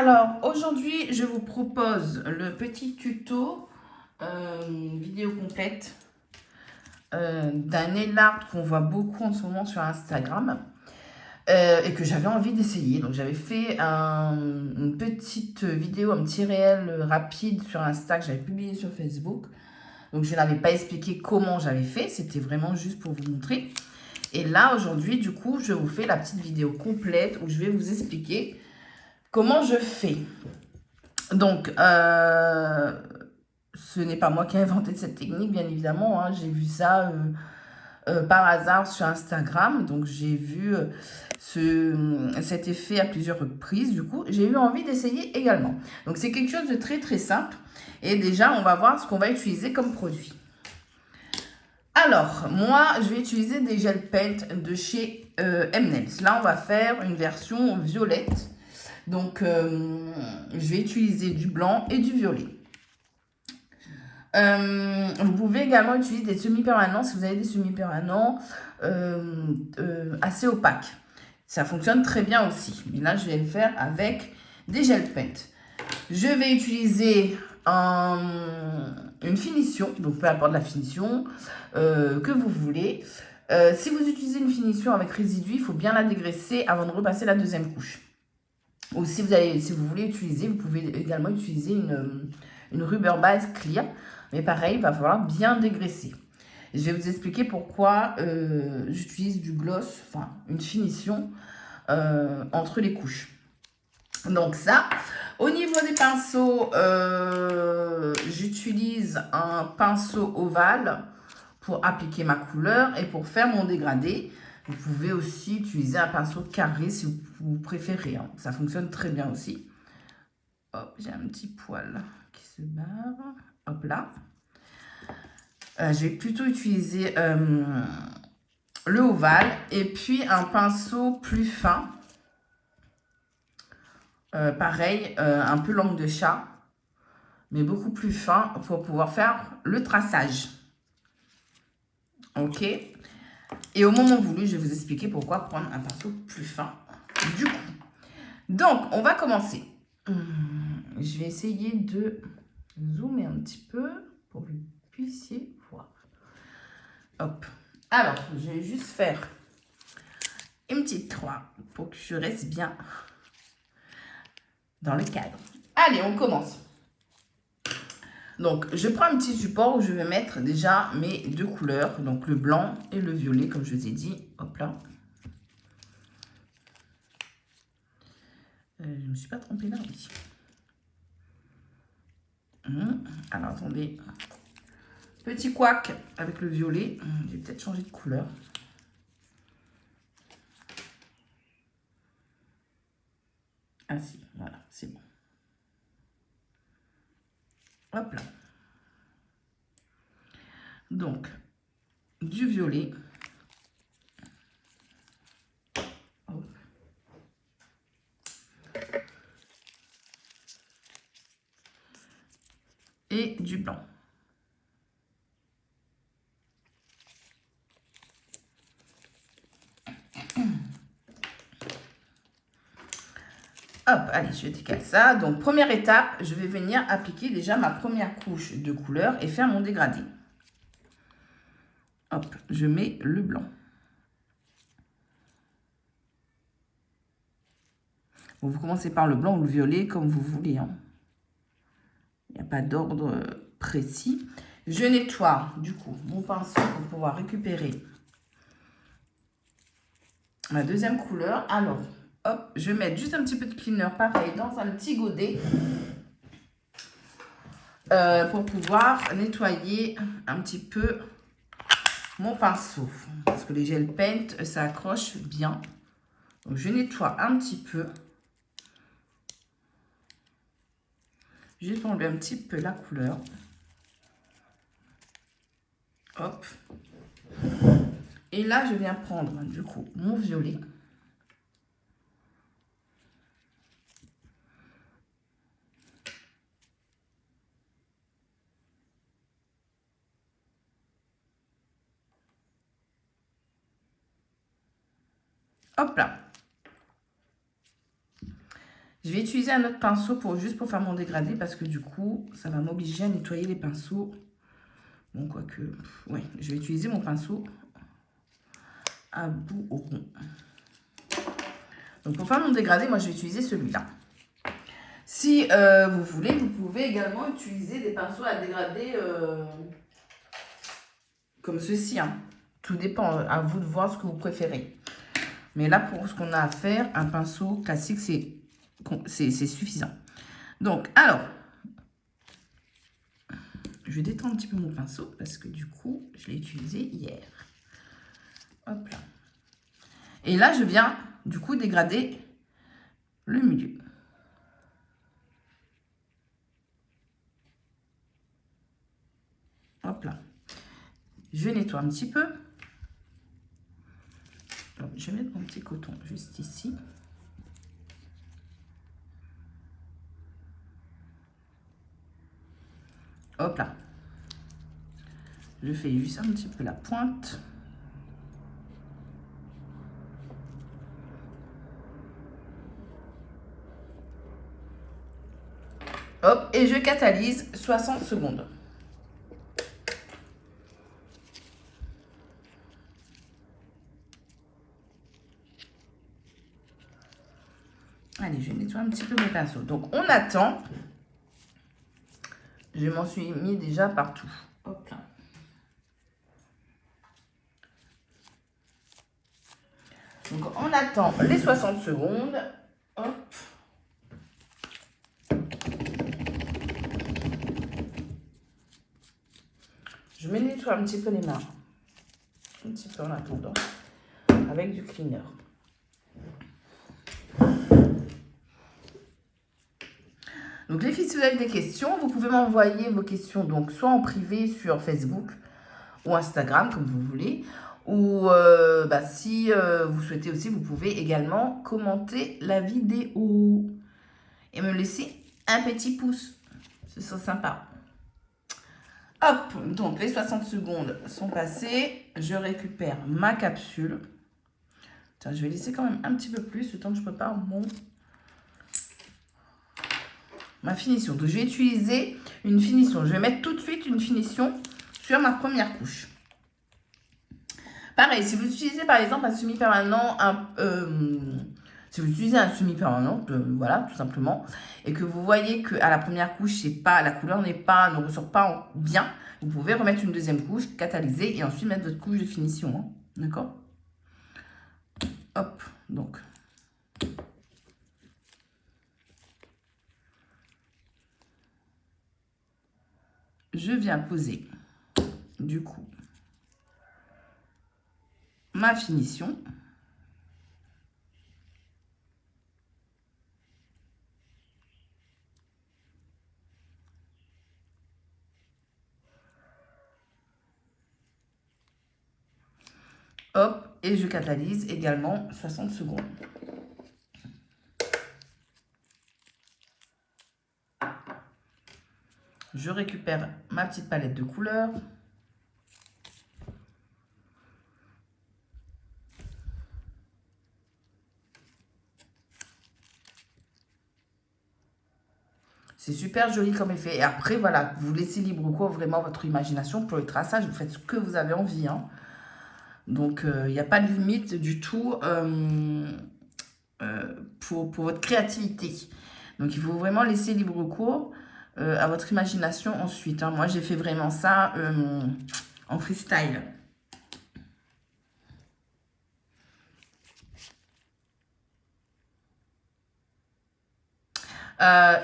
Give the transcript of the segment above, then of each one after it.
Alors, aujourd'hui, je vous propose le petit tuto vidéo complète d'un nail art qu'on voit beaucoup en ce moment sur Instagram et que j'avais envie d'essayer. Donc, j'avais fait une petite vidéo, un petit réel rapide sur Insta que j'avais publié sur Facebook. Donc, je n'avais pas expliqué comment j'avais fait, c'était vraiment juste pour vous montrer. Et là, aujourd'hui, du coup, je vous fais la petite vidéo complète où je vais vous expliquer comment je fais. Donc, ce n'est pas moi qui ai inventé cette technique, bien évidemment. Hein. J'ai vu ça par hasard sur Instagram. Donc, j'ai vu cet effet à plusieurs reprises. Du coup, j'ai eu envie d'essayer également. Donc, c'est quelque chose de très, très simple. Et déjà, on va voir ce qu'on va utiliser comme produit. Alors, moi, je vais utiliser des gel paint de chez M&M's. Là, on va faire une version violette. Donc, je vais utiliser du blanc et du violet. Vous pouvez également utiliser des semi-permanents si vous avez des semi-permanents assez opaques. Ça fonctionne très bien aussi. Mais là, je vais le faire avec des gel paint. Je vais utiliser une finition, donc peu importe la finition que vous voulez. Si vous utilisez une finition avec résidu, il faut bien la dégraisser avant de repasser la deuxième couche. Ou si vous voulez utiliser, vous pouvez également utiliser une rubber base clear. Mais pareil, il va falloir bien dégraisser. Je vais vous expliquer pourquoi j'utilise du gloss, enfin une finition entre les couches. Donc ça, au niveau des pinceaux, j'utilise un pinceau ovale pour appliquer ma couleur et pour faire mon dégradé. Vous pouvez aussi utiliser un pinceau carré si vous préférez. Hein. Ça fonctionne très bien aussi. Hop, j'ai un petit poil qui se barre. Hop là. Je vais plutôt utiliser le ovale et puis un pinceau plus fin. Pareil, un peu langue de chat, mais beaucoup plus fin pour pouvoir faire le traçage. Ok. Et au moment voulu, je vais vous expliquer pourquoi prendre un pinceau plus fin. Du coup, donc, on va commencer. Je vais essayer de zoomer un petit peu pour que vous puissiez voir. Hop. Alors, je vais juste faire une petite croix pour que je reste bien dans le cadre. Allez, on commence. Donc, je prends un petit support où je vais mettre déjà mes deux couleurs, donc le blanc et le violet, comme je vous ai dit. Hop là. Je ne me suis pas trompée là, oui. Alors, attendez. Petit couac avec le violet. Je vais peut-être changer de couleur. Ah si, voilà, c'est bon. Hop là. Donc, du violet. Hop. Et du blanc. Hop, allez, je décale ça. Donc, première étape, je vais venir appliquer déjà ma première couche de couleur et faire mon dégradé. Hop, je mets le blanc. Bon, vous commencez par le blanc ou le violet, comme vous voulez. Hein. Il n'y a pas d'ordre précis. Je nettoie, du coup, mon pinceau pour pouvoir récupérer ma deuxième couleur. Alors, hop, je vais mettre juste un petit peu de cleaner, pareil, dans un petit godet. Pour pouvoir nettoyer un petit peu mon pinceau. Parce que les gel paint, ça accroche bien. Donc, je nettoie un petit peu. Juste pour enlever un petit peu la couleur. Hop. Et là, je viens prendre, du coup, mon violet. Hop là. Je vais utiliser un autre pinceau juste pour faire mon dégradé parce que du coup, ça va m'obliger à nettoyer les pinceaux. Bon, quoique, ouais, je vais utiliser mon pinceau à bout rond. Donc, pour faire mon dégradé, moi, je vais utiliser celui-là. Si vous voulez, vous pouvez également utiliser des pinceaux à dégrader comme ceci. Hein. Tout dépend, à vous de voir ce que vous préférez. Mais là, pour ce qu'on a à faire, un pinceau classique, c'est suffisant. Donc, alors, je vais détendre un petit peu mon pinceau parce que du coup, je l'ai utilisé hier. Hop là. Et là, je viens du coup dégrader le milieu. Hop là. Je nettoie un petit peu. Donc, je vais mettre mon petit coton juste ici. Hop là. Je fais juste un petit peu la pointe. Hop, et je catalyse 60 secondes. Allez, je nettoie un petit peu mes pinceaux. Donc, on attend. Je m'en suis mis déjà partout. Hop là. Donc, on attend les 60 secondes. Hop. Je me nettoie un petit peu les mains. Un petit peu en attendant. Avec du cleaner. Donc les filles, si vous avez des questions, vous pouvez m'envoyer vos questions donc soit en privé sur Facebook ou Instagram, comme vous voulez. Ou si vous souhaitez aussi, vous pouvez également commenter la vidéo. Et me laisser un petit pouce. Ce serait sympa. Hop, donc les 60 secondes sont passées. Je récupère ma capsule. Tiens, je vais laisser quand même un petit peu plus, le temps que je prépare ma finition. Donc, je vais utiliser une finition. Je vais mettre tout de suite une finition sur ma première couche. Pareil, si vous utilisez par exemple un semi-permanent, si vous utilisez un semi-permanent, voilà, tout simplement, et que vous voyez qu'à la première couche, la couleur ne ressort pas bien, vous pouvez remettre une deuxième couche, catalyser, et ensuite mettre votre couche de finition. Hein, d'accord? Hop, donc. Je viens poser, du coup, ma finition. Hop, et je catalyse également 60 secondes. Je récupère ma petite palette de couleurs. C'est super joli comme effet. Et après, voilà, vous laissez libre cours vraiment votre imagination pour le traçage. Vous faites ce que vous avez envie. Hein. Donc, il n'y a pas de limite du tout pour votre créativité. Donc, il faut vraiment laisser libre cours à votre imagination ensuite. Hein. Moi, j'ai fait vraiment ça en freestyle.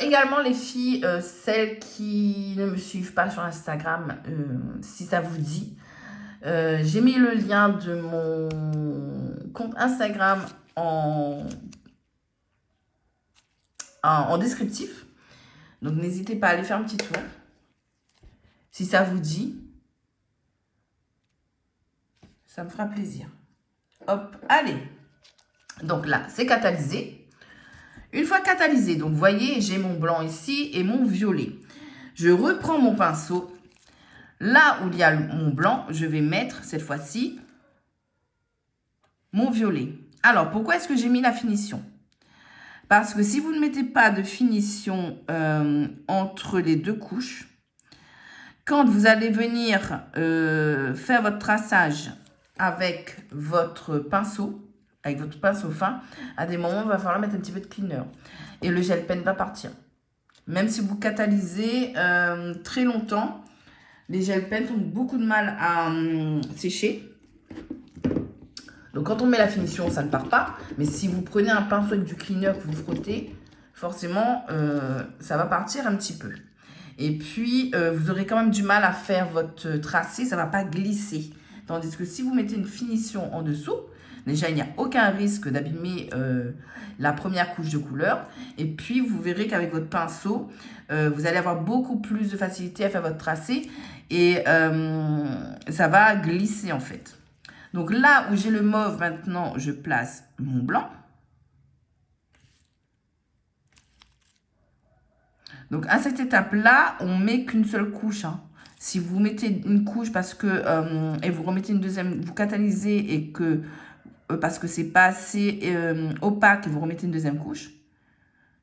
Également les filles, celles qui ne me suivent pas sur Instagram, si ça vous dit, j'ai mis le lien de mon compte Instagram en descriptif. Donc n'hésitez pas à aller faire un petit tour. Si ça vous dit, ça me fera plaisir. Hop, allez. Donc là, c'est catalysé. Une fois catalysé, donc vous voyez, j'ai mon blanc ici et mon violet. Je reprends mon pinceau. Là où il y a mon blanc, je vais mettre cette fois-ci mon violet. Alors, pourquoi est-ce que j'ai mis la finition? Parce que si vous ne mettez pas de finition entre les deux couches, quand vous allez venir faire votre traçage avec votre pinceau fin, à des moments, il va falloir mettre un petit peu de cleaner. Et le gel pen va partir. Même si vous catalysez très longtemps, les gel pens ont beaucoup de mal à sécher. Donc, quand on met la finition, ça ne part pas. Mais si vous prenez un pinceau avec du cleaner que vous frottez, forcément, ça va partir un petit peu. Et puis, vous aurez quand même du mal à faire votre tracé. Ça ne va pas glisser. Tandis que si vous mettez une finition en dessous, déjà, il n'y a aucun risque d'abîmer la première couche de couleur. Et puis, vous verrez qu'avec votre pinceau, vous allez avoir beaucoup plus de facilité à faire votre tracé. Et ça va glisser, en fait. Donc là où j'ai le mauve, maintenant, je place mon blanc. Donc à cette étape-là, on ne met qu'une seule couche. Hein. Si vous mettez une couche parce que et vous remettez une deuxième, vous catalysez et que parce que c'est pas assez opaque et vous remettez une deuxième couche,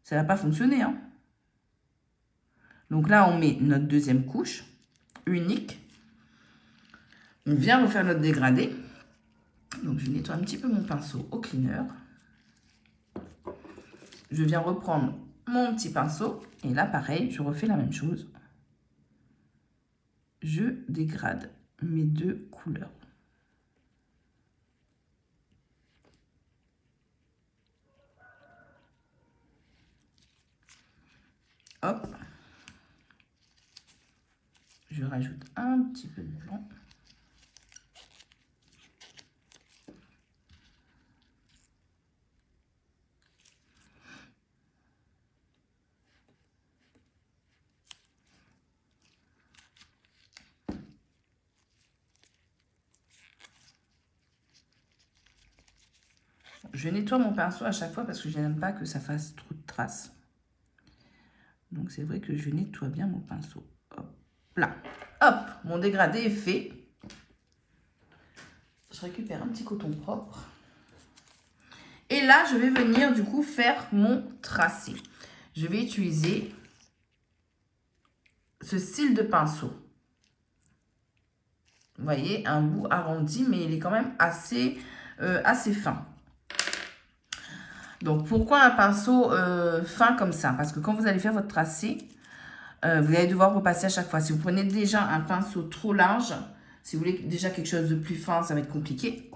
ça ne va pas fonctionner. Hein. Donc là, on met notre deuxième couche unique. On vient refaire notre dégradé. Donc, je nettoie un petit peu mon pinceau au cleaner. Je viens reprendre mon petit pinceau. Et là, pareil, je refais la même chose. Je dégrade mes deux couleurs. Hop. Je rajoute un petit peu de blanc. Je nettoie mon pinceau à chaque fois parce que je n'aime pas que ça fasse trop de traces. Donc, c'est vrai que je nettoie bien mon pinceau. Hop là. Hop, mon dégradé est fait. Je récupère un petit coton propre. Et là, je vais venir du coup faire mon tracé. Je vais utiliser ce style de pinceau. Vous voyez, un bout arrondi, mais il est quand même assez fin. Donc, pourquoi un pinceau fin comme ça? Parce que quand vous allez faire votre tracé, vous allez devoir repasser à chaque fois. Si vous prenez déjà un pinceau trop large, si vous voulez déjà quelque chose de plus fin, ça va être compliqué.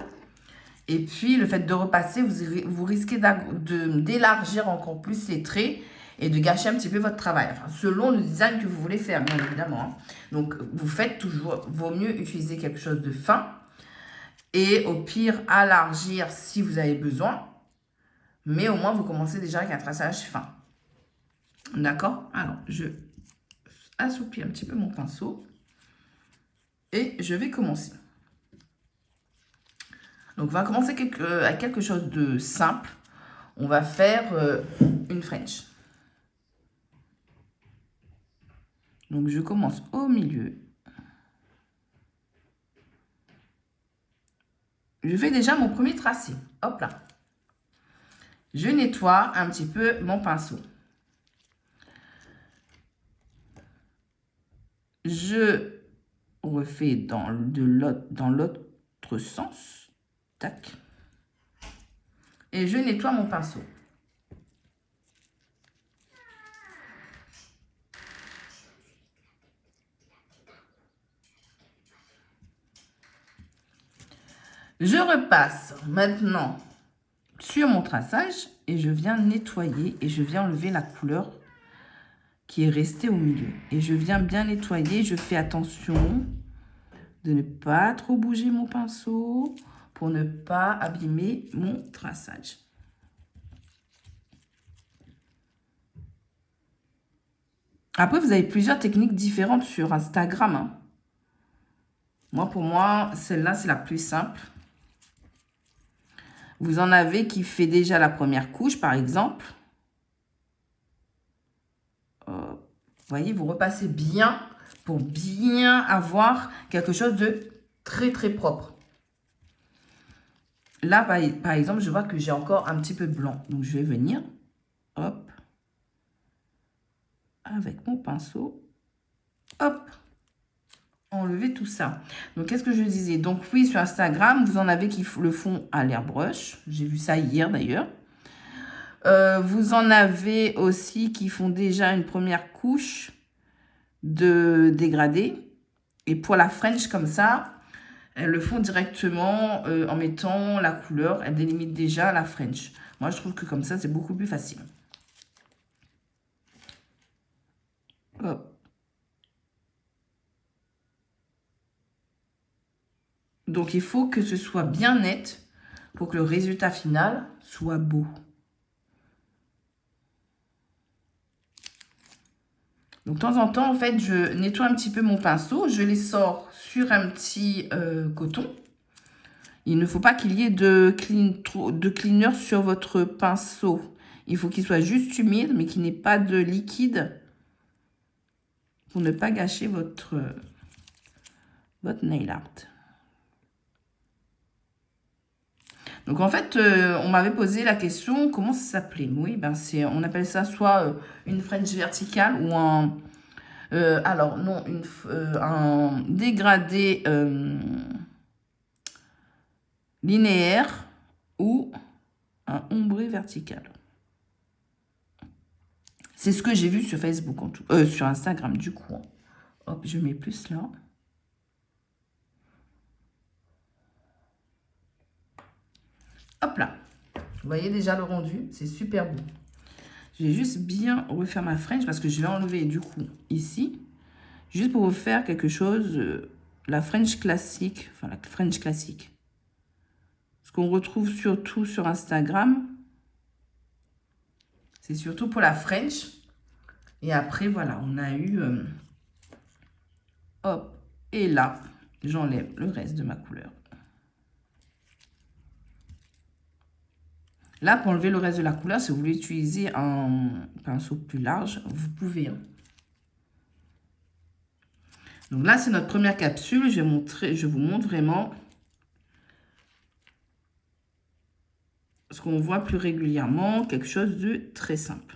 Et puis, le fait de repasser, vous risquez d'élargir encore plus les traits et de gâcher un petit peu votre travail. Enfin, selon le design que vous voulez faire, bien évidemment. Hein. Donc, vous faites toujours, vaut mieux utiliser quelque chose de fin. Et au pire, élargir si vous avez besoin. Mais au moins, vous commencez déjà avec un traçage fin. D'accord? Alors, je assouplis un petit peu mon pinceau. Et je vais commencer. Donc, on va commencer avec quelque chose de simple. On va faire une French. Donc, je commence au milieu. Je fais déjà mon premier tracé. Hop là. Je nettoie un petit peu mon pinceau. Je refais dans l'autre sens. Tac. Et je nettoie mon pinceau. Je repasse maintenant sur mon traçage et je viens nettoyer et je viens enlever la couleur qui est restée au milieu. Et je viens bien nettoyer. Je fais attention de ne pas trop bouger mon pinceau pour ne pas abîmer mon traçage. Après, vous avez plusieurs techniques différentes sur Instagram. Hein. Pour moi, celle-là, c'est la plus simple. Vous en avez qui fait déjà la première couche, par exemple. Vous voyez, vous repassez bien pour bien avoir quelque chose de très, très propre. Là, par exemple, je vois que j'ai encore un petit peu de blanc. Donc, je vais venir hop, avec mon pinceau, hop, enlever tout ça. Donc, qu'est-ce que je disais? Donc, oui, sur Instagram, vous en avez qui le font à l'airbrush. J'ai vu ça hier, d'ailleurs. Vous en avez aussi qui font déjà une première couche de dégradé. Et pour la French, comme ça, elles le font directement en mettant la couleur. Elles délimitent déjà la French. Moi, je trouve que comme ça, c'est beaucoup plus facile. Hop. Donc, il faut que ce soit bien net pour que le résultat final soit beau. Donc, de temps en temps, en fait, je nettoie un petit peu mon pinceau. Je les sors sur un petit coton. Il ne faut pas qu'il y ait de cleaner sur votre pinceau. Il faut qu'il soit juste humide, mais qu'il n'ait pas de liquide pour ne pas gâcher votre nail art. Donc, en fait, on m'avait posé la question, comment ça s'appelait? Oui, ben on appelle ça soit une French verticale ou un... alors, non, un dégradé linéaire ou un ombré vertical. C'est ce que j'ai vu sur Facebook, en tout, sur Instagram, du coup. Hop, je mets plus là. Hop là. Vous voyez déjà le rendu, c'est super beau. Je vais juste bien refaire ma French parce que je vais enlever du coup ici. Juste pour vous faire quelque chose, la French classique, enfin la French classique. Ce qu'on retrouve surtout sur Instagram, c'est surtout pour la French. Et après, voilà, on a eu... hop, et là, j'enlève le reste de ma couleur. Là, pour enlever le reste de la couleur, si vous voulez utiliser un pinceau plus large, vous pouvez. Hein. Donc là, c'est notre première capsule. Je vous montre vraiment ce qu'on voit plus régulièrement, quelque chose de très simple.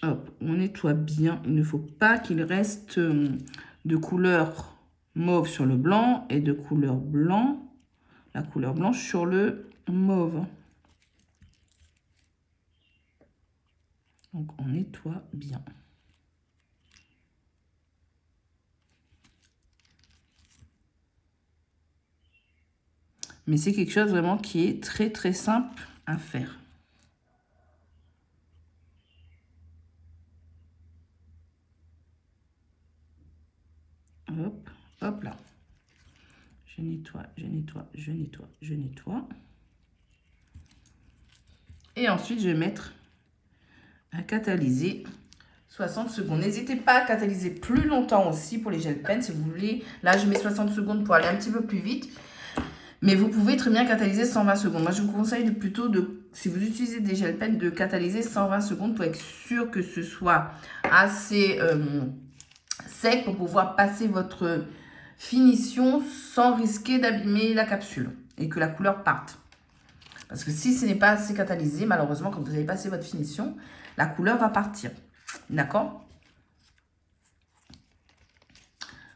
Hop, on nettoie bien. Il ne faut pas qu'il reste de couleur mauve sur le blanc et de couleur blanc, la couleur blanche sur le mauve. Donc, on nettoie bien. Mais c'est quelque chose vraiment qui est très, très simple à faire. Hop, hop là. Je nettoie, je nettoie, je nettoie, je nettoie. Et ensuite, je vais mettre un catalysé 60 secondes. N'hésitez pas à catalyser plus longtemps aussi pour les gel pens si vous voulez. Là, je mets 60 secondes pour aller un petit peu plus vite. Mais vous pouvez très bien catalyser 120 secondes. Moi, je vous conseille plutôt si vous utilisez des gel pens, de catalyser 120 secondes pour être sûr que ce soit assez sec pour pouvoir passer votre finition sans risquer d'abîmer la capsule et que la couleur parte. Parce que si ce n'est pas assez catalysé, malheureusement, quand vous avez passé votre finition, la couleur va partir. D'accord?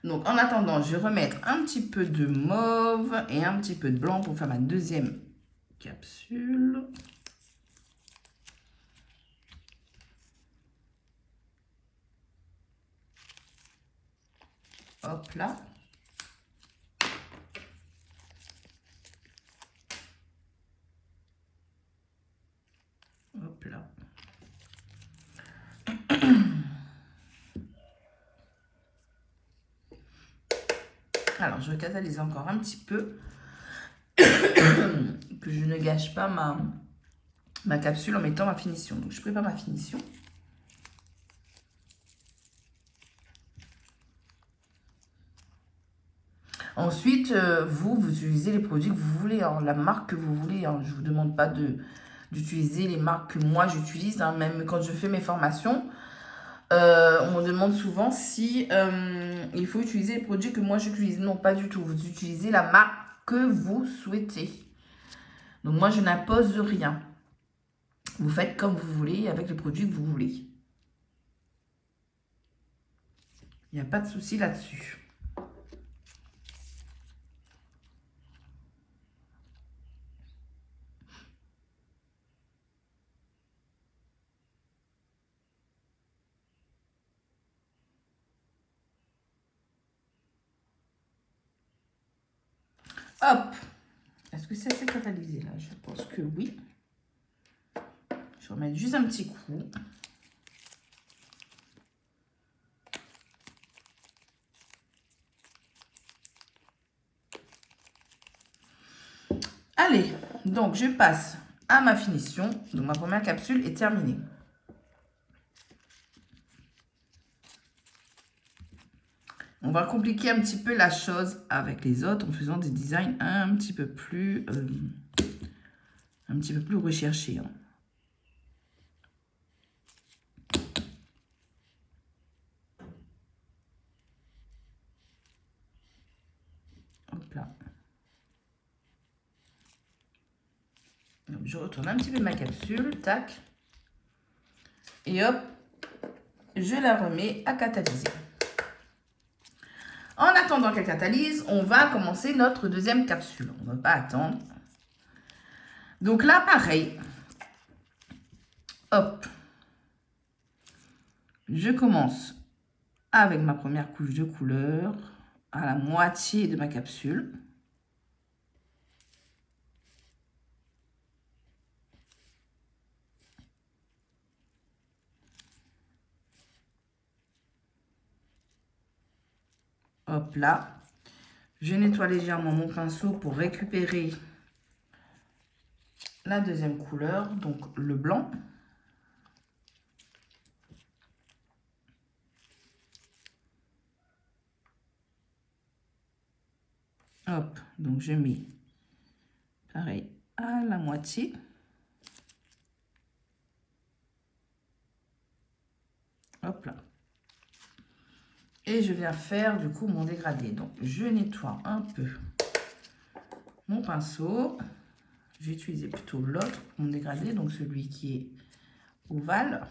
Donc, en attendant, je vais remettre un petit peu de mauve et un petit peu de blanc pour faire ma deuxième capsule. Hop là. Hop là. Alors, je vais catalyser encore un petit peu. Que je ne gâche pas ma capsule en mettant ma finition. Donc, je prépare ma finition. Ensuite, vous utilisez les produits que vous voulez, hein, la marque que vous voulez. Hein. Je ne vous demande pas d'utiliser les marques que moi j'utilise. Hein. Même quand je fais mes formations, On me demande souvent si il faut utiliser les produits que moi j'utilise. Non, pas du tout. Vous utilisez la marque que vous souhaitez. Donc moi, je n'impose rien. Vous faites comme vous voulez avec les produits que vous voulez. Il n'y a pas de souci là-dessus. Hop. Est-ce que c'est assez catalysé là? Je pense que oui. Je vais remettre juste un petit coup. Allez, donc je passe à ma finition. Donc ma première capsule est terminée. On va compliquer un petit peu la chose avec les autres en faisant des designs un petit peu plus recherchés. Hein. Hop là. Donc, je retourne un petit peu ma capsule, tac. Et hop, je la remets à catalyser. En attendant qu'elle catalyse, on va commencer notre deuxième capsule. On ne va pas attendre. Donc là, pareil. Hop. Je commence avec ma première couche de couleur à la moitié de ma capsule. Hop là. Je nettoie légèrement mon pinceau pour récupérer la deuxième couleur, donc le blanc. Hop, donc je mets pareil à la moitié. Hop là. Et je viens faire du coup mon dégradé. Donc je nettoie un peu mon pinceau. Je vais utiliser plutôt l'autre pour mon dégradé, donc celui qui est ovale.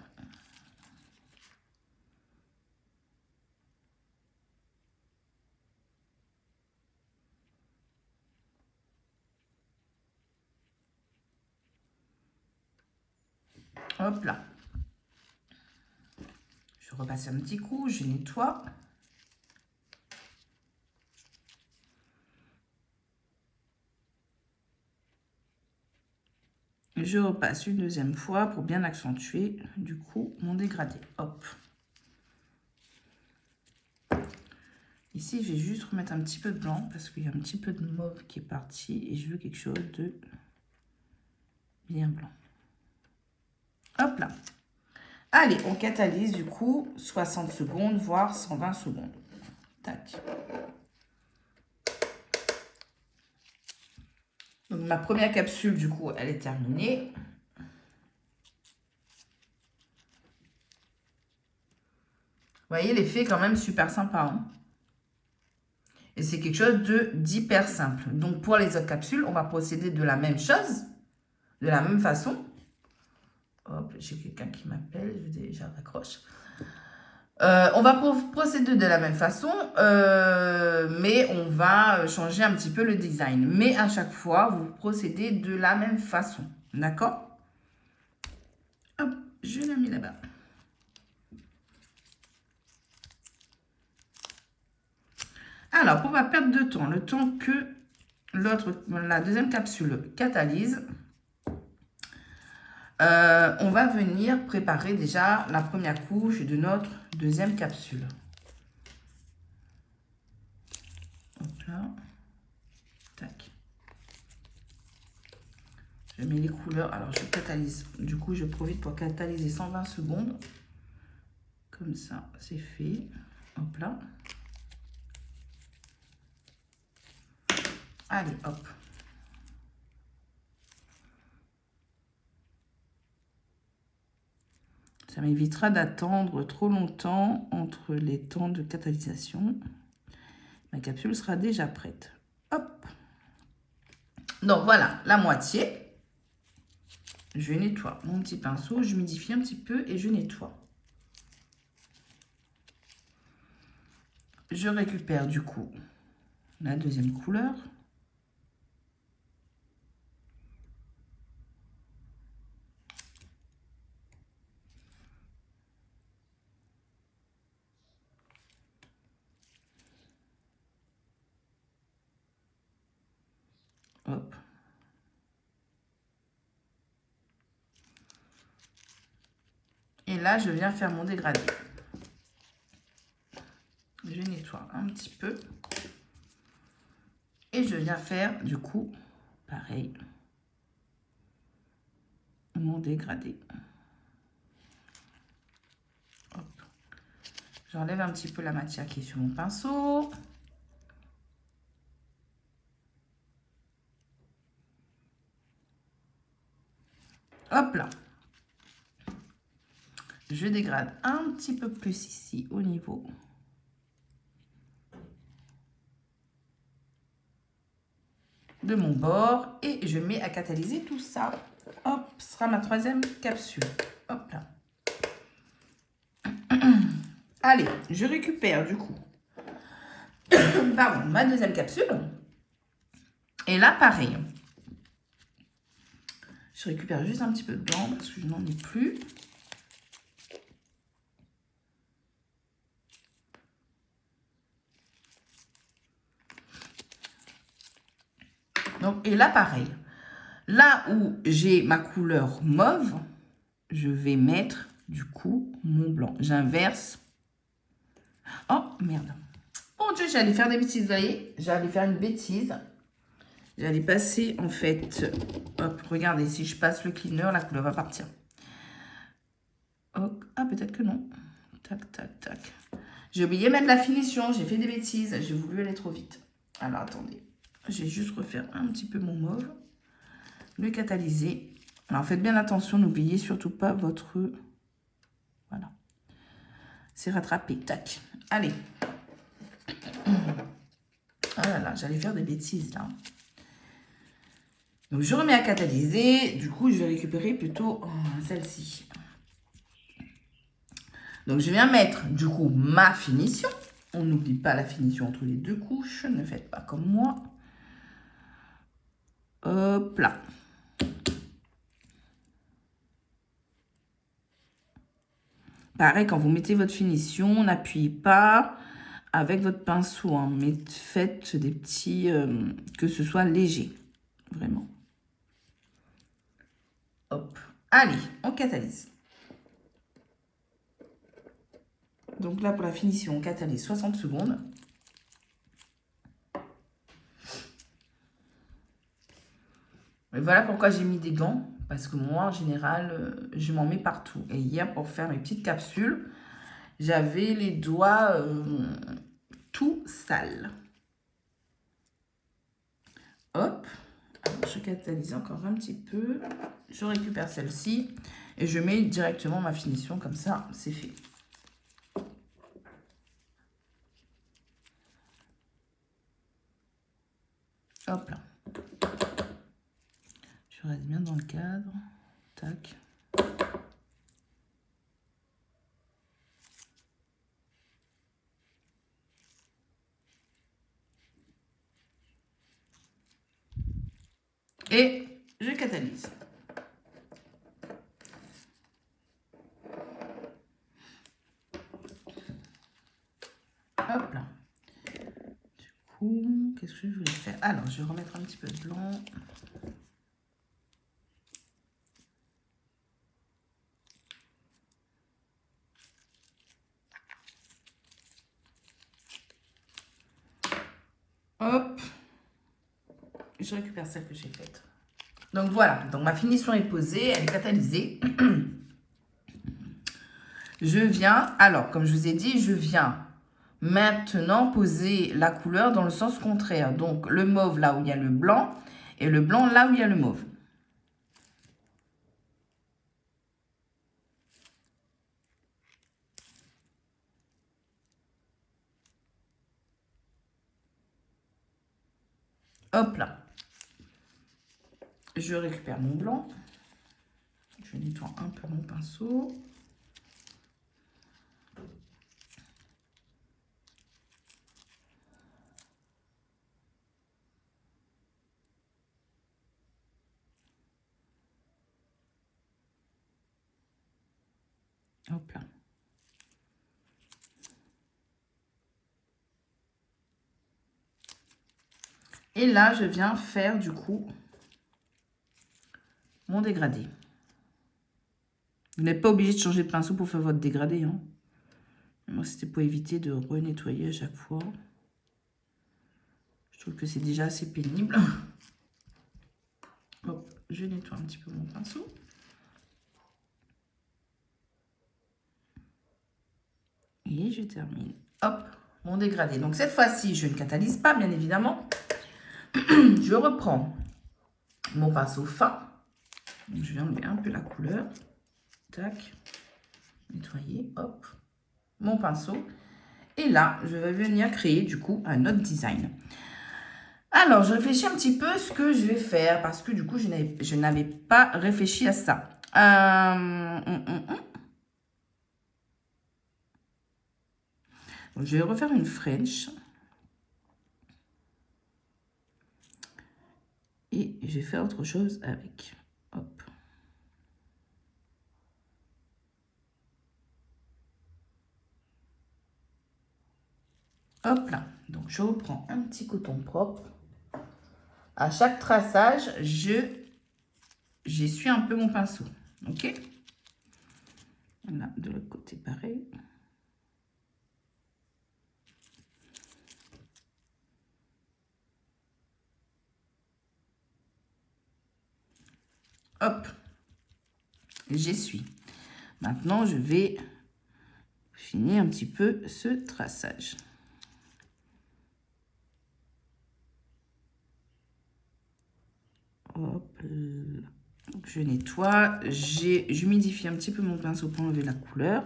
Hop là. Je repasse un petit coup, je nettoie. Je repasse une deuxième fois pour bien accentuer du coup mon dégradé. Hop. Ici, je vais juste remettre un petit peu de blanc parce qu'il y a un petit peu de mauve qui est parti et je veux quelque chose de bien blanc. Hop là. Allez, on catalyse du coup 60 secondes, voire 120 secondes. Tac. Donc, ma première capsule, du coup, elle est terminée. Vous voyez, l'effet est quand même super sympa. Hein, et c'est quelque chose d'hyper simple. Donc, pour les autres capsules, on va procéder de la même chose, de la même façon. Hop, j'ai quelqu'un qui m'appelle, je déjà raccroche. On va procéder de la même façon, mais on va changer un petit peu le design. Mais à chaque fois, vous procédez de la même façon. D'accord? Hop, je la mets là-bas. Alors, pour pas perdre de temps, le temps que la deuxième capsule catalyse, on va venir préparer déjà la première couche de notre deuxième capsule. Hop là. Tac. Je mets les couleurs. Alors, je catalyse. Du coup, je profite pour catalyser 120 secondes. Comme ça, c'est fait. Hop là. Allez, hop. Ça m'évitera d'attendre trop longtemps entre les temps de catalysation. Ma capsule sera déjà prête. Hop. Donc voilà, la moitié. Je nettoie mon petit pinceau, je humidifie un petit peu et je nettoie. Je récupère du coup la deuxième couleur. Hop. Et là, je viens faire mon dégradé. Je nettoie un petit peu. Et je viens faire, du coup, pareil, mon dégradé. Hop. J'enlève un petit peu la matière qui est sur mon pinceau. Hop là. Je dégrade un petit peu plus ici au niveau de mon bord et je mets à catalyser tout ça. Hop, ce sera ma troisième capsule. Hop là. Allez, je récupère du coup pardon, ma deuxième capsule. Et là, pareil. Je récupère juste un petit peu de blanc parce que je n'en ai plus. Donc, et là, pareil. Là où j'ai ma couleur mauve, je vais mettre du coup mon blanc. J'inverse. Oh, merde. Mon Dieu, j'allais faire des bêtises, vous voyez. J'allais faire une bêtise. J'allais passer, en fait... Hop, regardez, si je passe le cleaner, la couleur va partir. Hop. Ah, peut-être que non. Tac, tac, tac. J'ai oublié de mettre la finition. J'ai fait des bêtises. J'ai voulu aller trop vite. Alors, attendez. Je vais juste refaire un petit peu mon mauve. Le catalyser. Alors, faites bien attention. N'oubliez surtout pas votre... Voilà. C'est rattrapé. Tac. Allez. Oh là là, j'allais faire des bêtises, là. Donc, je remets à catalyser. Du coup, je vais récupérer plutôt celle-ci. Donc, je viens mettre, du coup, ma finition. On n'oublie pas la finition entre les deux couches. Ne faites pas comme moi. Hop là. Pareil, quand vous mettez votre finition, n'appuyez pas avec votre pinceau. Hein, mais faites des petits... que ce soit léger. Vraiment. Hop. Allez, on catalyse. Donc là, pour la finition, on catalyse 60 secondes. Et voilà pourquoi j'ai mis des gants. Parce que moi, en général, je m'en mets partout. Et hier, pour faire mes petites capsules, j'avais les doigts tout sales. Hop. Alors, je catalyse encore un petit peu. Je récupère celle-ci. Et je mets directement ma finition. Comme ça, c'est fait. Hop là. Je reste bien dans le cadre. Tac. Et je catalyse. Hop là. Du coup, qu'est-ce que je voulais faire? Alors, je vais remettre un petit peu de blanc. Hop. Je récupère celle que j'ai faite. Donc voilà, donc ma finition est posée, elle est catalysée. Je viens, alors comme je vous ai dit, je viens maintenant poser la couleur dans le sens contraire. Donc le mauve là où il y a le blanc et le blanc là où il y a le mauve. Hop là. Je récupère mon blanc. Je nettoie un peu mon pinceau. Hop là. Et là, je viens faire du coup mon dégradé. Vous n'êtes pas obligé de changer de pinceau pour faire votre dégradé. Hein. Moi, c'était pour éviter de renettoyer à chaque fois. Je trouve que c'est déjà assez pénible. Hop, je nettoie un petit peu mon pinceau. Et je termine. Hop, mon dégradé. Donc cette fois-ci, je ne catalyse pas, bien évidemment. Je reprends mon pinceau fin. Donc, je vais enlever un peu la couleur. Tac. Nettoyer. Hop. Mon pinceau. Et là, je vais venir créer du coup un autre design. Alors, je réfléchis un petit peu ce que je vais faire parce que du coup, je n'avais pas réfléchi à ça. Donc, je vais refaire une French. Et je vais faire autre chose avec. Hop. Hop là. Donc, je reprends un petit coton propre. À chaque traçage, j'essuie un peu mon pinceau. OK? Là, de l'autre côté, pareil. Hop. J'essuie. Maintenant, je vais finir un petit peu ce traçage. Hop là. Donc, je nettoie. J'humidifie un petit peu mon pinceau pour enlever la couleur.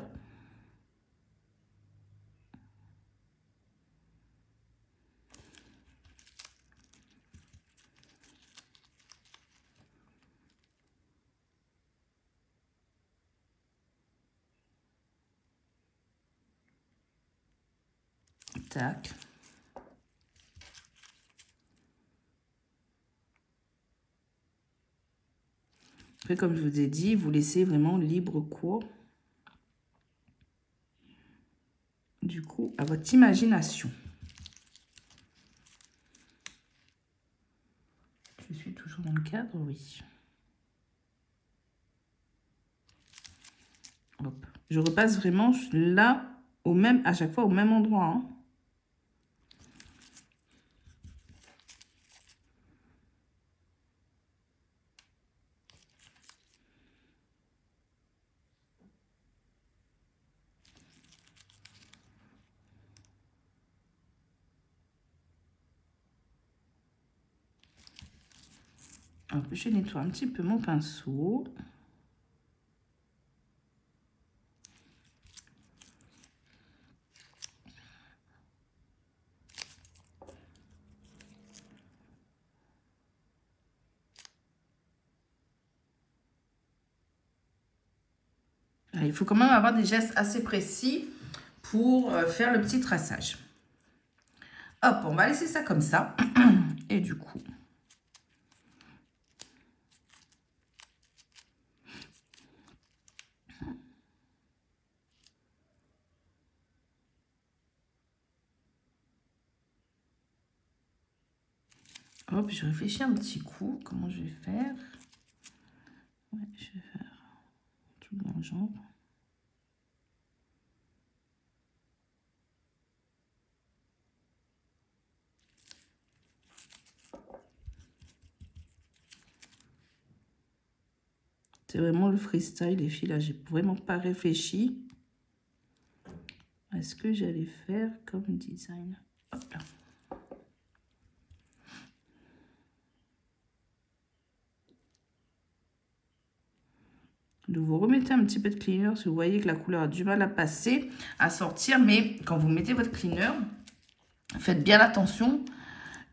Tac. Après, comme je vous ai dit, vous laissez vraiment libre cours. Du coup, à votre imagination. Je suis toujours dans le cadre, oui. Hop. Je repasse vraiment là, à chaque fois au même endroit. Hein. Hop, je nettoie un petit peu mon pinceau. Il faut quand même avoir des gestes assez précis pour faire le petit traçage. Hop, on va laisser ça comme ça. Et du coup... Hop, je réfléchis un petit coup. Comment je vais faire? Ouais, je vais faire tout dans le genre. C'est vraiment le freestyle, les filles. Là, j'ai vraiment pas réfléchi à ce que j'allais faire comme design. Hop là. Donc, vous remettez un petit peu de cleaner si vous voyez que la couleur a du mal à passer, à sortir. Mais quand vous mettez votre cleaner, faites bien attention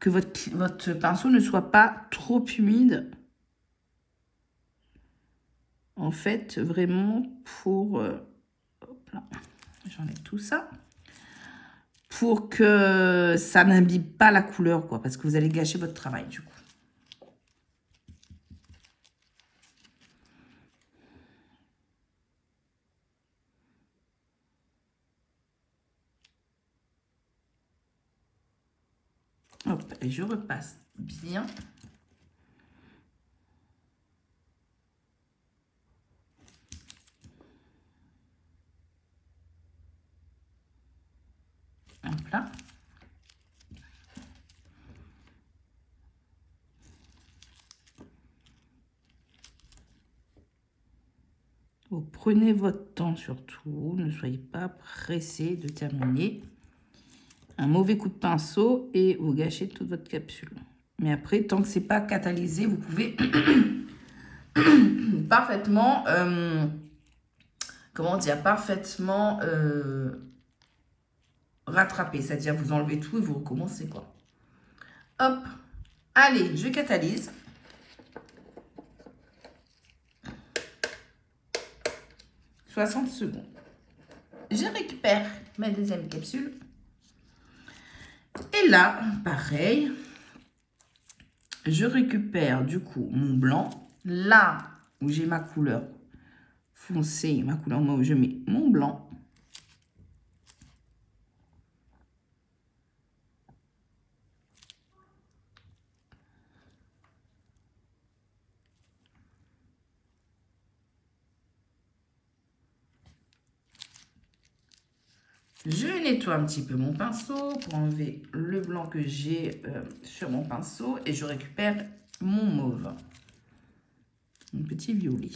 que votre pinceau ne soit pas trop humide. En fait, vraiment pour... hop là, j'enlève tout ça. Pour que ça n'imbibe pas la couleur, quoi. Parce que vous allez gâcher votre travail, du coup. Hop, et je repasse bien. Hop là. Vous prenez votre temps surtout, ne soyez pas pressé de terminer. Un mauvais coup de pinceau et vous gâchez toute votre capsule. Mais après, tant que c'est pas catalysé, vous pouvez parfaitement, comment dire, parfaitement rattraper. C'est-à-dire vous enlevez tout et vous recommencez, quoi. Hop, allez, je catalyse. « 60 secondes. Je récupère ma deuxième capsule. Et là, pareil, je récupère du coup mon blanc. Là où j'ai ma couleur foncée, ma couleur mauve, je mets mon blanc. Je nettoie un petit peu mon pinceau pour enlever le blanc que j'ai sur mon pinceau et je récupère mon mauve, mon petit violet.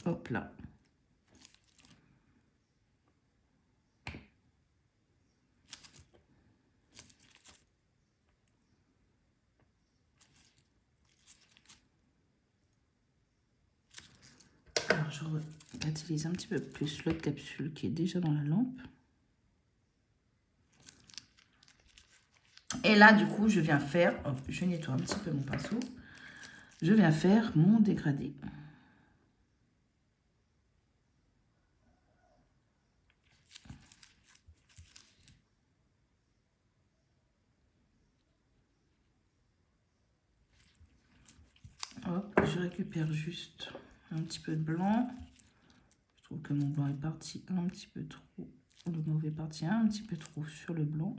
Hop là. Alors, je utilise un petit peu plus l'autre capsule qui est déjà dans la lampe. Et là, du coup, je viens faire, hop, je nettoie un petit peu mon pinceau. Je viens faire mon dégradé. Hop, je récupère juste un petit peu de blanc. Je trouve que mon blanc est parti un petit peu trop. Le mauve est parti un petit peu trop sur le blanc.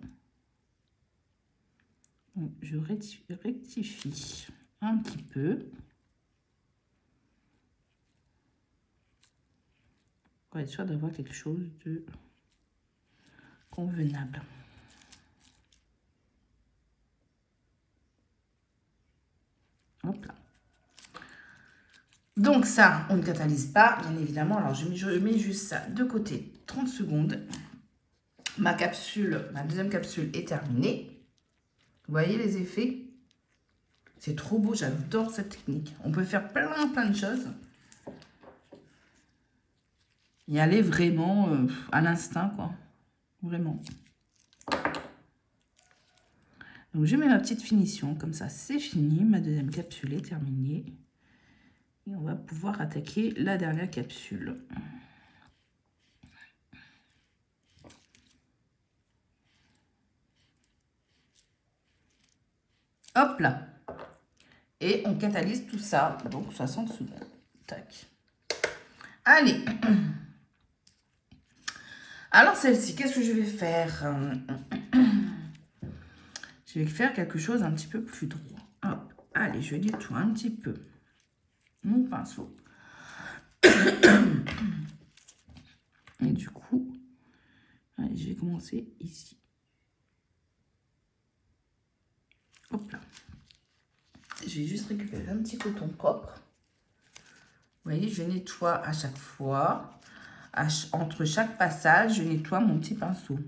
Donc, je rectifie un petit peu. Pour être sûr d'avoir quelque chose de convenable. Hop là. Donc ça, on ne catalyse pas, bien évidemment. Alors, je mets juste ça de côté 30 secondes. Ma deuxième capsule est terminée. Vous voyez les effets? C'est trop beau, j'adore cette technique. On peut faire plein de choses. Y aller vraiment à l'instinct, quoi. Vraiment. Donc, je mets ma petite finition. Comme ça, c'est fini. Ma deuxième capsule est terminée. Et on va pouvoir attaquer la dernière capsule. Hop là. Et on catalyse tout ça. Donc, 60 secondes. Tac. Allez. Alors, celle-ci, qu'est-ce que je vais faire? Je vais faire quelque chose un petit peu plus droit. Hop. Allez, je nettoie un petit peu mon pinceau. Et du coup, allez, je vais commencer ici. Hop là. Je vais juste récupérer un petit coton propre. Vous voyez, je nettoie à chaque fois. Entre chaque passage, je nettoie mon petit pinceau.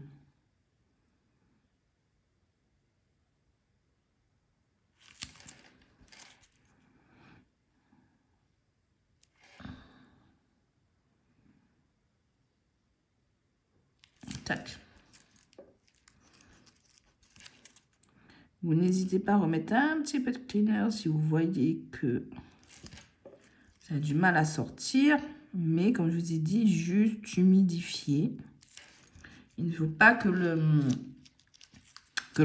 Tac. Vous n'hésitez pas à remettre un petit peu de cleaner si vous voyez que ça a du mal à sortir. Mais comme je vous ai dit, juste humidifier. Il ne faut pas que le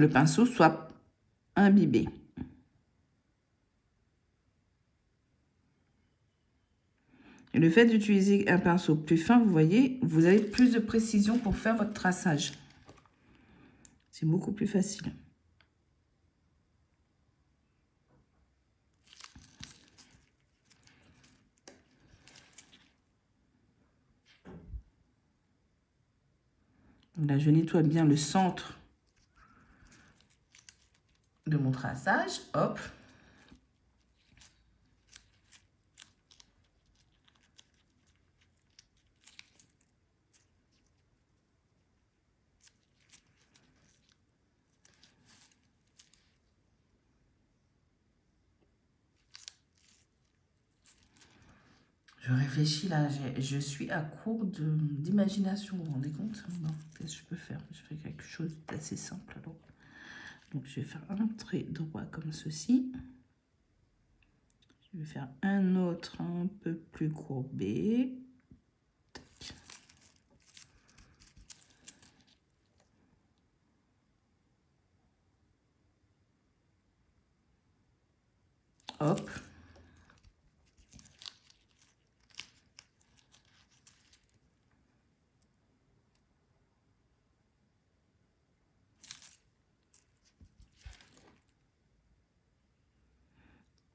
pinceau soit imbibé. Et le fait d'utiliser un pinceau plus fin, vous voyez, vous avez plus de précision pour faire votre traçage. C'est beaucoup plus facile. Là, je nettoie bien le centre de mon traçage. Hop. Je réfléchis là, je suis à court d'imagination, vous vous rendez compte? Bon, qu'est-ce que je peux faire? Je fais quelque chose d'assez simple alors. Donc je vais faire un trait droit comme ceci. Je vais faire un autre un peu plus courbé. Tac. Hop.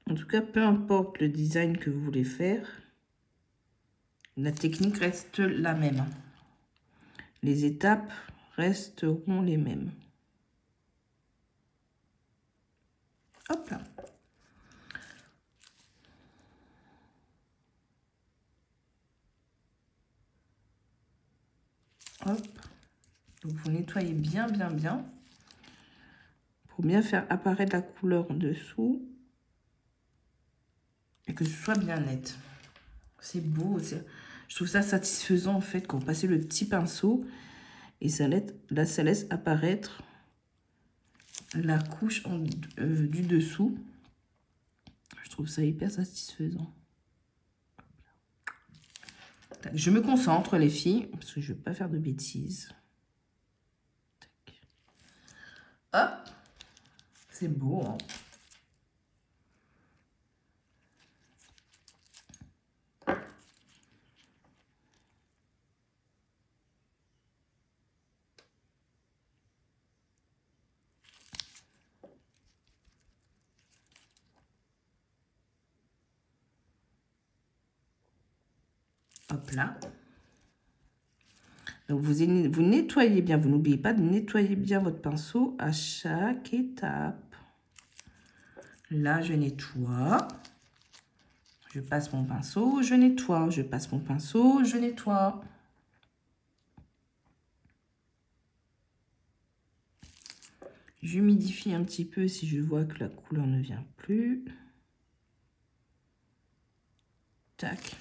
En tout cas, peu importe le design que vous voulez faire, la technique reste la même. Les étapes resteront les mêmes. Hop là. Hop. Donc vous nettoyez bien, bien, bien. Pour bien faire apparaître la couleur en dessous. Et que ce soit bien net. C'est beau. Je trouve ça satisfaisant en fait quand vous passez le petit pinceau. Et ça laisse apparaître la couche du dessous. Je trouve ça hyper satisfaisant. Je me concentre les filles, parce que je ne veux pas faire de bêtises. Hop, c'est beau, hein. Hop là. Donc vous nettoyez bien, vous n'oubliez pas de nettoyer bien votre pinceau à chaque étape. Là, je nettoie. Je passe mon pinceau, je nettoie. Je passe mon pinceau, je nettoie. J'humidifie un petit peu si je vois que la couleur ne vient plus. Tac.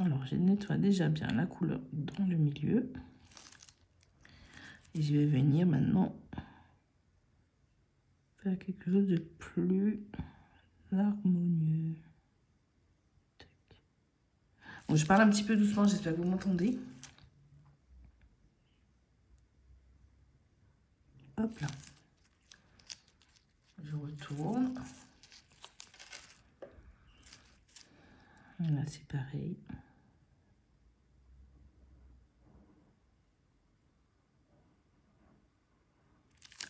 Alors, je nettoie déjà bien la couleur dans le milieu. Et je vais venir maintenant faire quelque chose de plus harmonieux. Tac. Bon, je parle un petit peu doucement, j'espère que vous m'entendez. Hop là. Je retourne. Là, c'est pareil.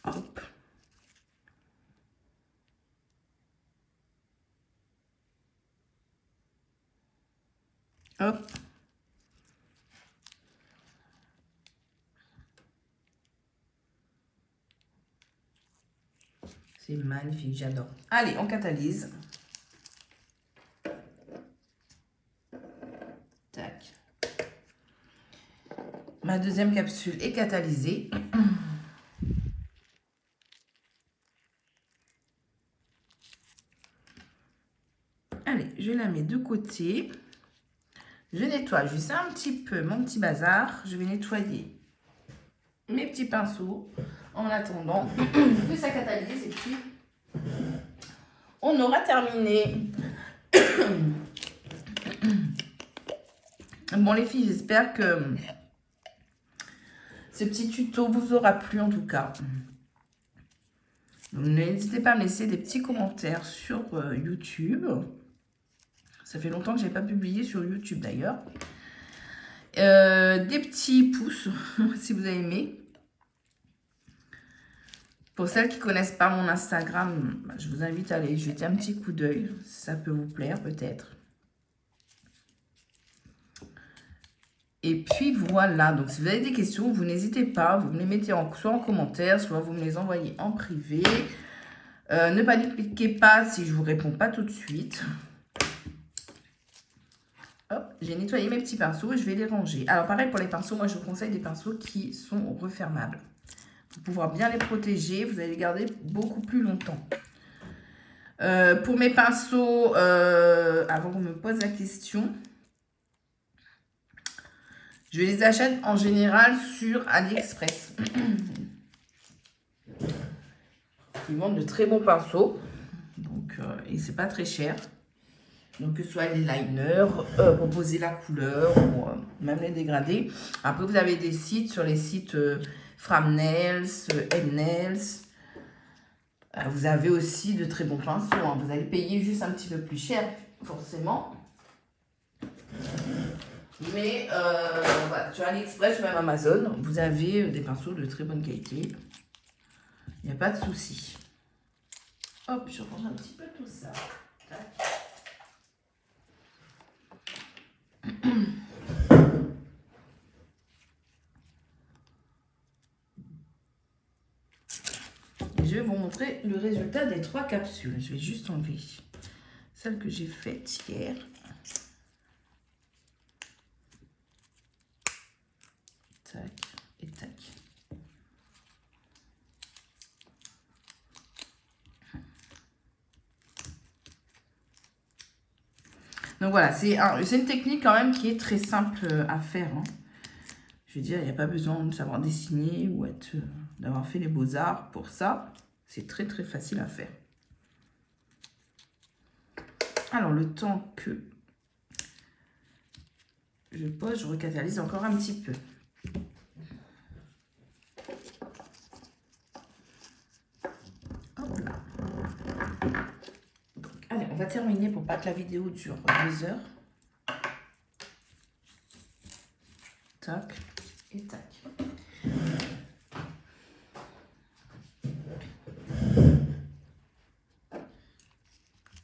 Hop. Hop. C'est magnifique, j'adore. Allez, on catalyse. Tac. Ma deuxième capsule est catalysée. Allez, je la mets de côté. Je nettoie juste un petit peu mon petit bazar. Je vais nettoyer mes petits pinceaux en attendant que ça catalyse. Et puis, on aura terminé. Bon, les filles, j'espère que ce petit tuto vous aura plu en tout cas. N'hésitez pas à me laisser des petits commentaires sur YouTube. Ça fait longtemps que je n'ai pas publié sur YouTube d'ailleurs. Des petits pouces si vous avez aimé. Pour celles qui ne connaissent pas mon Instagram, je vous invite à aller jeter un petit coup d'œil. Ça peut vous plaire peut-être. Et puis voilà, donc si vous avez des questions, vous n'hésitez pas, vous me les mettez soit en commentaire, soit vous me les envoyez en privé. Ne paniquez pas si je ne vous réponds pas tout de suite. Hop, j'ai nettoyé mes petits pinceaux et je vais les ranger. Alors pareil pour les pinceaux, moi je vous conseille des pinceaux qui sont refermables. Pour pouvoir bien les protéger, vous allez les garder beaucoup plus longtemps. Pour mes pinceaux, avant qu'on me pose la question, je les achète en général sur AliExpress. Ils vendent de très bons pinceaux. Donc, et c'est pas très cher. Donc, que ce soit les liners, pour poser la couleur, ou même les dégradés. Après, vous avez des sites, sur les sites Framnails, Nails. Vous avez aussi de très bons pinceaux. Hein. Vous allez payer juste un petit peu plus cher, forcément. Mais voilà, sur AliExpress ou même Amazon, vous avez des pinceaux de très bonne qualité. Il n'y a pas de souci. Hop, je range un petit peu tout ça. Tac. Je vais vous montrer le résultat des 3 capsules. Je vais juste enlever celle que j'ai faite hier. Tac et tac. Donc voilà, c'est une technique quand même qui est très simple à faire. Hein. Je veux dire, il n'y a pas besoin de savoir dessiner ou d'avoir fait les beaux-arts pour ça. C'est très très facile à faire. Alors, le temps que je pose, je recatalyse encore un petit peu. Hop là. Donc, allez, on va terminer pour pas que la vidéo dure 2 heures. Tac et tac.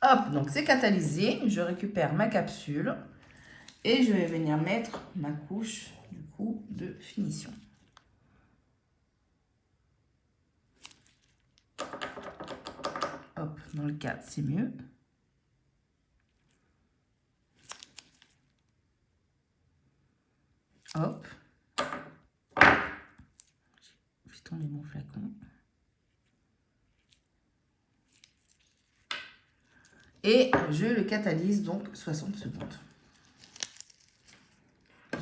Hop, donc c'est catalysé. Je récupère ma capsule et je vais venir mettre ma couche du coup de finition. Hop, dans le 4, c'est mieux. Hop. Je vais tomber mon flacon. Et je le catalyse donc 60 secondes.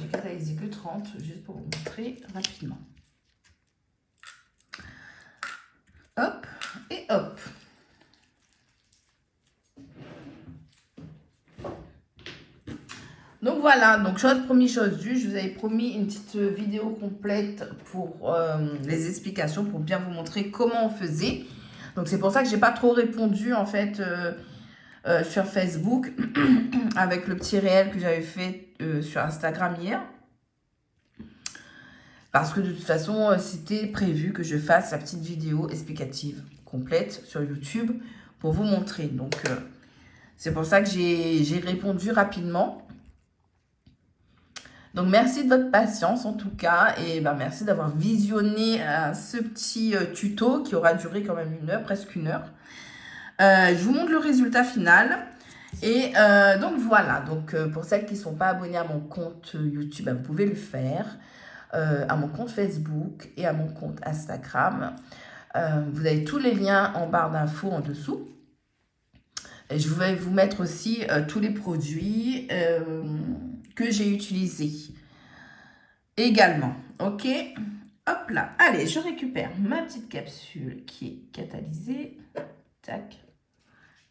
J'ai catalysé que 30, juste pour vous montrer rapidement. Hop et hop. Donc voilà, donc chose promis, chose due, je vous avais promis une petite vidéo complète pour les explications, pour bien vous montrer comment on faisait. Donc c'est pour ça que j'ai pas trop répondu en fait sur Facebook avec le petit réel que j'avais fait sur Instagram hier. Parce que de toute façon, c'était prévu que je fasse la petite vidéo explicative complète sur YouTube pour vous montrer. Donc c'est pour ça que j'ai répondu rapidement. Donc, merci de votre patience en tout cas. Et ben, merci d'avoir visionné ce petit tuto qui aura duré quand même 1 heure, presque 1 heure. Je vous montre le résultat final. Et donc, voilà. Donc, pour celles qui ne sont pas abonnées à mon compte YouTube, ben, vous pouvez le faire. À mon compte Facebook et à mon compte Instagram. Vous avez tous les liens en barre d'infos en dessous. Et je vais vous mettre aussi tous les produits que j'ai utilisés également. Ok? Hop là. Allez, je récupère ma petite capsule qui est catalysée. Tac.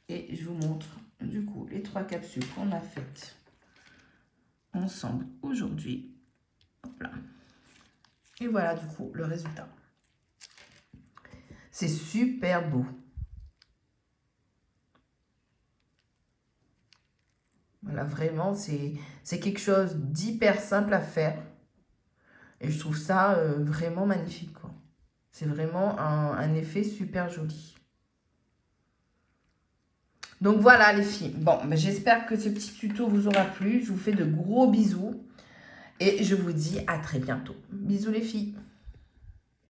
Et je vous montre du coup les 3 capsules qu'on a faites ensemble aujourd'hui. Hop là. Et voilà du coup le résultat. C'est super beau. Voilà, vraiment, c'est quelque chose d'hyper simple à faire. Et je trouve ça vraiment magnifique, quoi. C'est vraiment un effet super joli. Donc voilà les filles. Bon, ben, j'espère que ce petit tuto vous aura plu. Je vous fais de gros bisous. Et je vous dis à très bientôt. Bisous les filles.